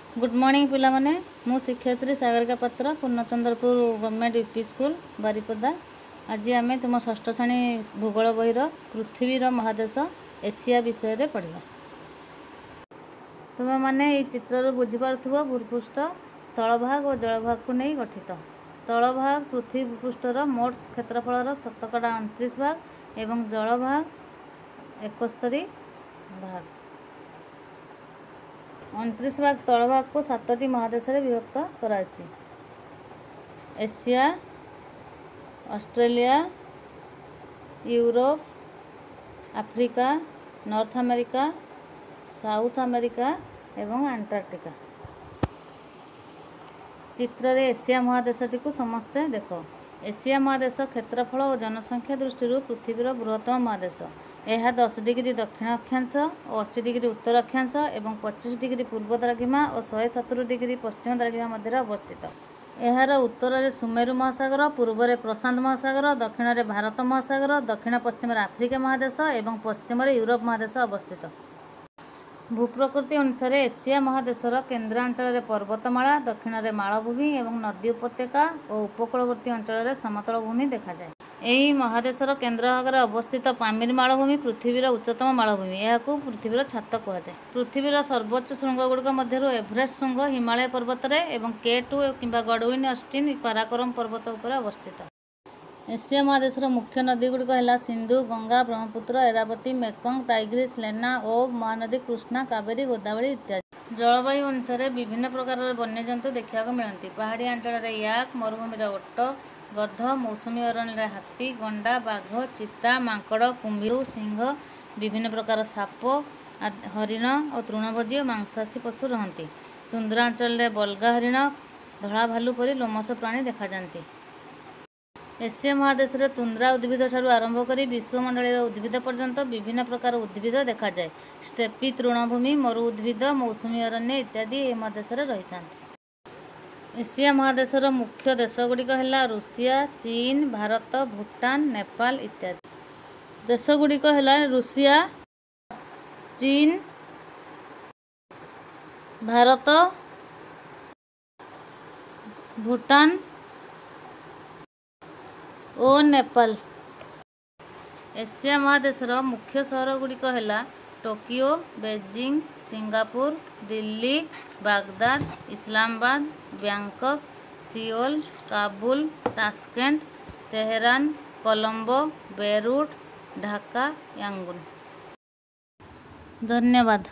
Good morning पिला माने मु शिक्षयित्री सागरिका पात्र पूर्णचंद्रपुर गवर्नमेंट यूपी स्कूल बारिपदा। आज आम तुम षष्ठ श्रेणी भूगोल बहीर पृथ्वीर महादेश एशिया विषय रे पढ़ा। तुम मैंने ये चित्र बुझीपार भूपृष्ठ स्थलभाग और जलभाग को नहीं गठित। स्थलभाग पृथ्वी पृष्ठर मोट क्षेत्रफल 29 भाग एवं जलभाग 71 भाग। 29 भाग स्थलभाग को 7टी महादेश रे विभक्त Karachi. Asia, Australia, Europe, Africa, north America, south America एवं अंटार्कटिका। चित्र रे एशिया महादेशटी को समस्ते देख। एशिया महादेश क्षेत्रफल और जनसंख्या दृष्टि पृथ्वीर बृहत्तम महादेश। यह 10 डिग्री दक्षिण अक्षांश और 80 डिग्री उत्तर अक्षांश एवं 25 डिग्री पूर्व द्राघिमा और 170 डिग्री पश्चिम द्राघिमा मध्य अवस्थित। यार उत्तर में सुमेरु महासागर, पूर्व में प्रशांत महासागर, दक्षिण में भारत महासागर, दक्षिण पश्चिम आफ्रिका महादेश एवं पश्चिम यूरोप महादेश अवस्थित। भूप्रकृति अनुसार एशिया महादेशर केन्द्रांचल में पर्वतमाला, दक्षिण में मालभूमि एवं नदी उपत्यका और उपकूलवर्ती अंचल में समतल भूमि देखा जाए। यही महादेशर केन्द्र भाग में अवस्थित पामीर मालभूमि पृथ्वीर उच्चतम मालभूमि। यह पृथ्वीर छात कहुए। पृथ्वीर सर्वोच्च शृंग गुड़िक मध्य एभरेस्ट शृंग हिमालय पर्वत में K2 किंबा गडविन ऑस्टिन काराकोरम पर्वत उपर अवस्थित। एशिया महादेशर मुख्य नदी गुड़िक है सिंधु, गंगा, ब्रह्मपुत्र, एरावती, मेकंग, टाइग्रिस, लेना और महानदी कृष्णा, कावेरी, गोदावरी इत्यादि। जलवायु अनुसार विभिन्न प्रकार वन्यजंतु देखा मिलती। पहाड़ी अंचल में याक, मरुभूमि ओट, गध, मौसुमी अरण्य हाथी, गंडा, बाघ, चिता, मांकड़, कुंभीर, सिंह, विभिन्न प्रकार साप, हरिण और तृणभोजी और मांसाशी पशु रहती। तुंद्रा अंचल में बलगा हरिण, धला भालू परी लोमस प्राणी देखा जाती। एशिया महादेश में तुंद्रा उद्भिद ठारू आरंभ कर विश्वमंडल उद्भिद पर्यंत विभिन्न प्रकार उद्भिद देखा जाए। स्टेपी तृणभूमि, मरु उद्भिद, मौसुमी अरण्य इत्यादि ए महादेश में रही था। एशिया महादेशर मुख्य देश गुड़िक है रूसिया, चीन, भारत, भूटान, नेपाल इत्यादि। देश गुड़िक है रूसिया, चीन, भारत, भूटान और नेपाल। एशिया महादेशर मुख्य सहर गुड़िक है Tokyo, Beijing, Singapore, Delhi, Baghdad, Islamabad, Bangkok, Seoul, Kabul, Tashkent, Tehran, Colombo, Beirut, Dhaka, Yangon. धन्यवाद।